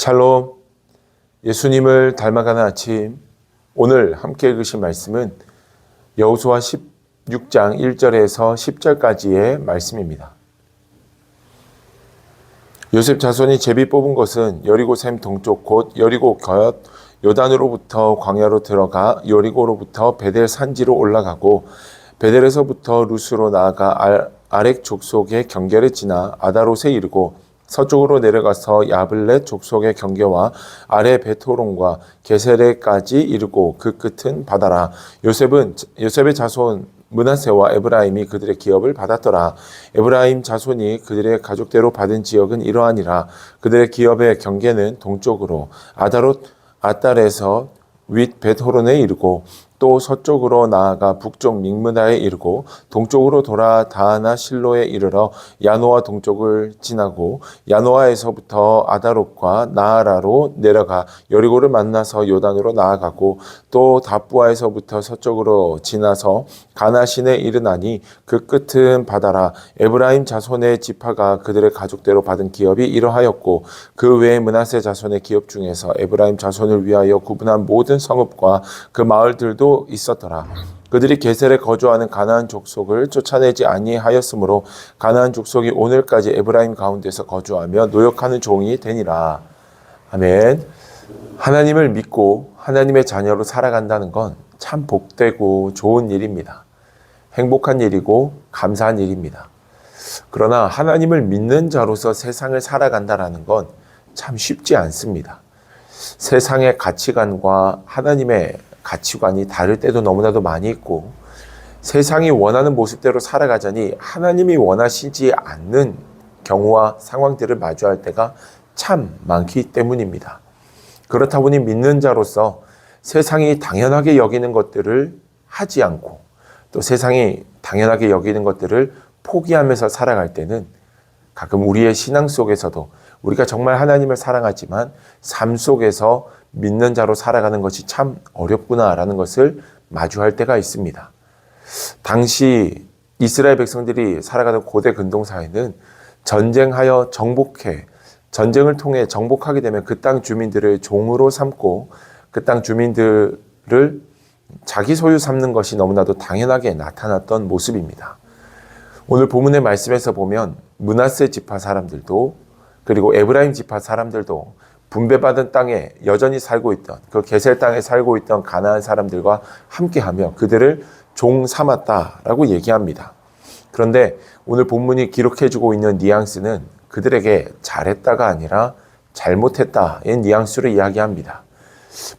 샬롬, 예수님을 닮아가는 아침. 오늘 함께 읽으신 말씀은 여호수아 16장 1절에서 10절까지의 말씀입니다. 요셉 자손이 제비 뽑은 것은 여리고 샘 동쪽 곧 여리고 곁 요단으로부터 광야로 들어가 여리고로부터 베델 산지로 올라가고 베델에서부터 루스로 나아가 아렉 족속의 경계를 지나 아다롯에 이르고 서쪽으로 내려가서 야블렛 족속의 경계와 아래 베토론과 게세레까지 이르고 그 끝은 바다라. 요셉의 자손 므낫세와 에브라임이 그들의 기업을 받았더라. 에브라임 자손이 그들의 가족대로 받은 지역은 이러하니라. 그들의 기업의 경계는 동쪽으로 아다롯 아달에서 윗 베토론에 이르고 또 서쪽으로 나아가 북쪽 믹므다에 이르고 동쪽으로 돌아 다하나 실로에 이르러 야노아 동쪽을 지나고 야노아에서부터 아다롯과 나아라로 내려가 여리고를 만나서 요단으로 나아가고 또 다부아에서부터 서쪽으로 지나서 가나신에 이르나니 그 끝은 바다라. 에브라임 자손의 지파가 그들의 가족대로 받은 기업이 이러하였고 그 외에 므낫세 자손의 기업 중에서 에브라임 자손을 위하여 구분한 모든 성읍과 그 마을들도 있었더라. 그들이 게셀에 거주하는 가나안 족속을 쫓아내지 아니하였으므로 가나안 족속이 오늘까지 에브라임 가운데서 거주하며 노역하는 종이 되니라. 아멘. 하나님을 믿고 하나님의 자녀로 살아간다는 건 참 복되고 좋은 일입니다. 행복한 일이고 감사한 일입니다. 그러나 하나님을 믿는 자로서 세상을 살아간다는 건 참 쉽지 않습니다. 세상의 가치관과 하나님의 가치관이 다를 때도 너무나도 많이 있고 세상이 원하는 모습대로 살아가자니 하나님이 원하시지 않는 경우와 상황들을 마주할 때가 참 많기 때문입니다. 그렇다 보니 믿는 자로서 세상이 당연하게 여기는 것들을 하지 않고 또 세상이 당연하게 여기는 것들을 포기하면서 살아갈 때는 가끔 우리의 신앙 속에서도 우리가 정말 하나님을 사랑하지만 삶 속에서 믿는 자로 살아가는 것이 참 어렵구나라는 것을 마주할 때가 있습니다. 당시 이스라엘 백성들이 살아가는 고대 근동사회는 전쟁하여 정복해 전쟁을 통해 정복하게 되면 그 땅 주민들을 종으로 삼고 그 땅 주민들을 자기 소유 삼는 것이 너무나도 당연하게 나타났던 모습입니다. 오늘 본문의 말씀에서 보면 므낫세 지파 사람들도 그리고 에브라임 지파 사람들도 분배받은 땅에 여전히 살고 있던 그 게셀 땅에 살고 있던 가나안 사람들과 함께하며 그들을 종 삼았다라고 얘기합니다. 그런데 오늘 본문이 기록해주고 있는 뉘앙스는 그들에게 잘했다가 아니라 잘못했다의 뉘앙스로 이야기합니다.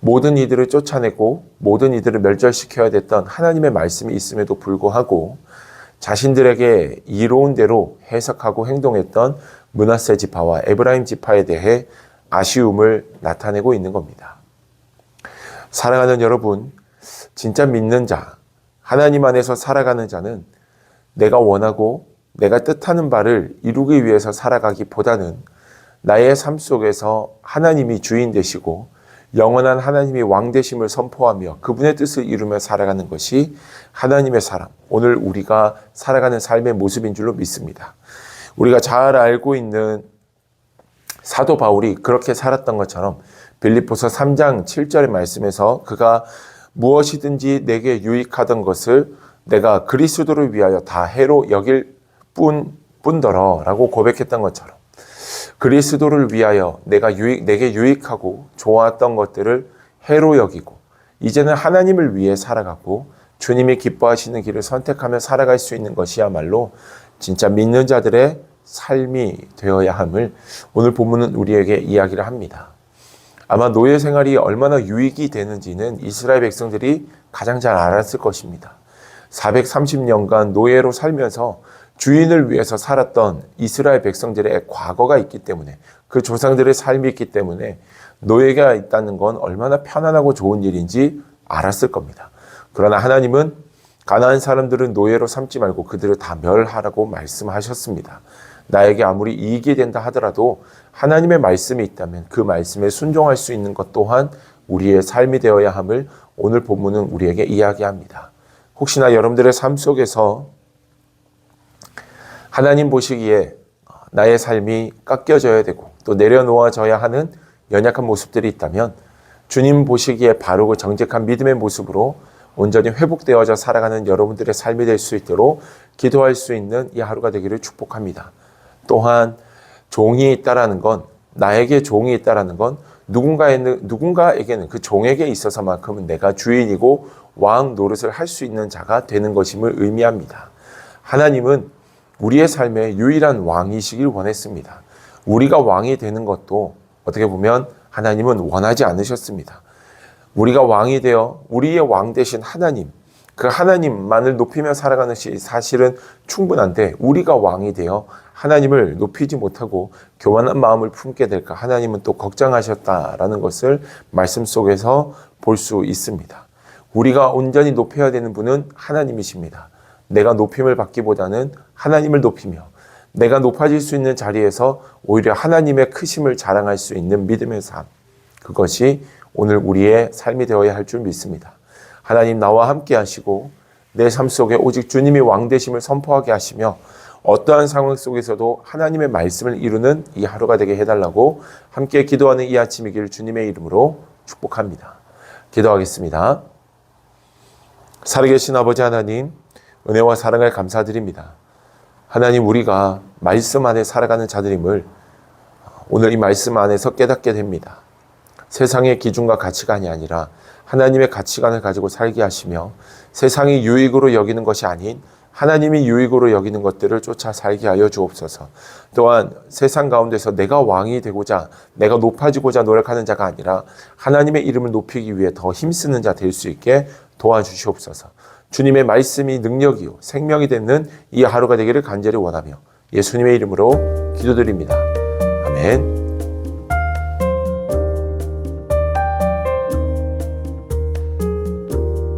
모든 이들을 쫓아내고 모든 이들을 멸절시켜야 됐던 하나님의 말씀이 있음에도 불구하고 자신들에게 이로운 대로 해석하고 행동했던 므낫세 지파와 에브라임 지파에 대해 아쉬움을 나타내고 있는 겁니다. 사랑하는 여러분, 진짜 믿는 자, 하나님 안에서 살아가는 자는 내가 원하고 내가 뜻하는 바를 이루기 위해서 살아가기보다는 나의 삶 속에서 하나님이 주인 되시고 영원한 하나님이 왕 되심을 선포하며 그분의 뜻을 이루며 살아가는 것이 하나님의 사람, 오늘 우리가 살아가는 삶의 모습인 줄로 믿습니다. 우리가 잘 알고 있는 사도 바울이 그렇게 살았던 것처럼 빌립보서 3장 7절의 말씀에서 그가 무엇이든지 내게 유익하던 것을 내가 그리스도를 위하여 다 해로 여길 뿐더러 라고 고백했던 것처럼 그리스도를 위하여 내게 유익하고 좋았던 것들을 해로 여기고 이제는 하나님을 위해 살아가고 주님이 기뻐하시는 길을 선택하며 살아갈 수 있는 것이야말로 진짜 믿는 자들의 삶이 되어야 함을 오늘 본문은 우리에게 이야기를 합니다. 아마 노예 생활이 얼마나 유익이 되는지는 이스라엘 백성들이 가장 잘 알았을 것입니다. 430년간 노예로 살면서 주인을 위해서 살았던 이스라엘 백성들의 과거가 있기 때문에 그 조상들의 삶이 있기 때문에 노예가 있다는 건 얼마나 편안하고 좋은 일인지 알았을 겁니다. 그러나 하나님은 가나안 사람들은 노예로 삼지 말고 그들을 다 멸하라고 말씀하셨습니다. 나에게 아무리 이익이 된다 하더라도 하나님의 말씀이 있다면 그 말씀에 순종할 수 있는 것 또한 우리의 삶이 되어야 함을 오늘 본문은 우리에게 이야기합니다. 혹시나 여러분들의 삶 속에서 하나님 보시기에 나의 삶이 깎여져야 되고 또 내려놓아져야 하는 연약한 모습들이 있다면 주님 보시기에 바르고 정직한 믿음의 모습으로 온전히 회복되어져 살아가는 여러분들의 삶이 될 수 있도록 기도할 수 있는 이 하루가 되기를 축복합니다. 또한 종이 있다라는 건, 나에게 종이 있다라는 건 누군가에게는 그 종에게 있어서만큼은 내가 주인이고 왕 노릇을 할 수 있는 자가 되는 것임을 의미합니다. 하나님은 우리의 삶의 유일한 왕이시길 원했습니다. 우리가 왕이 되는 것도 어떻게 보면 하나님은 원하지 않으셨습니다. 우리가 왕이 되어 우리의 왕 되신 하나님, 그 하나님만을 높이며 살아가는 것이 사실은 충분한데, 우리가 왕이 되어 하나님을 높이지 못하고 교만한 마음을 품게 될까 하나님은 또 걱정하셨다라는 것을 말씀 속에서 볼 수 있습니다. 우리가 온전히 높여야 되는 분은 하나님이십니다. 내가 높임을 받기보다는 하나님을 높이며 내가 높아질 수 있는 자리에서 오히려 하나님의 크심을 자랑할 수 있는 믿음의 삶, 그것이 오늘 우리의 삶이 되어야 할 줄 믿습니다. 하나님 나와 함께 하시고 내 삶 속에 오직 주님이 왕 되심을 선포하게 하시며 어떠한 상황 속에서도 하나님의 말씀을 이루는 이 하루가 되게 해달라고 함께 기도하는 이 아침이기를 주님의 이름으로 축복합니다. 기도하겠습니다. 살아계신 아버지 하나님, 은혜와 사랑을 감사드립니다. 하나님, 우리가 말씀 안에 살아가는 자들임을 오늘 이 말씀 안에서 깨닫게 됩니다. 세상의 기준과 가치관이 아니라 하나님의 가치관을 가지고 살게 하시며 세상이 유익으로 여기는 것이 아닌 하나님이 유익으로 여기는 것들을 쫓아 살게 하여 주옵소서. 또한 세상 가운데서 내가 왕이 되고자, 내가 높아지고자 노력하는 자가 아니라 하나님의 이름을 높이기 위해 더 힘쓰는 자 될 수 있게 도와주시옵소서. 주님의 말씀이 능력이요 생명이 되는 이 하루가 되기를 간절히 원하며 예수님의 이름으로 기도드립니다. 아멘.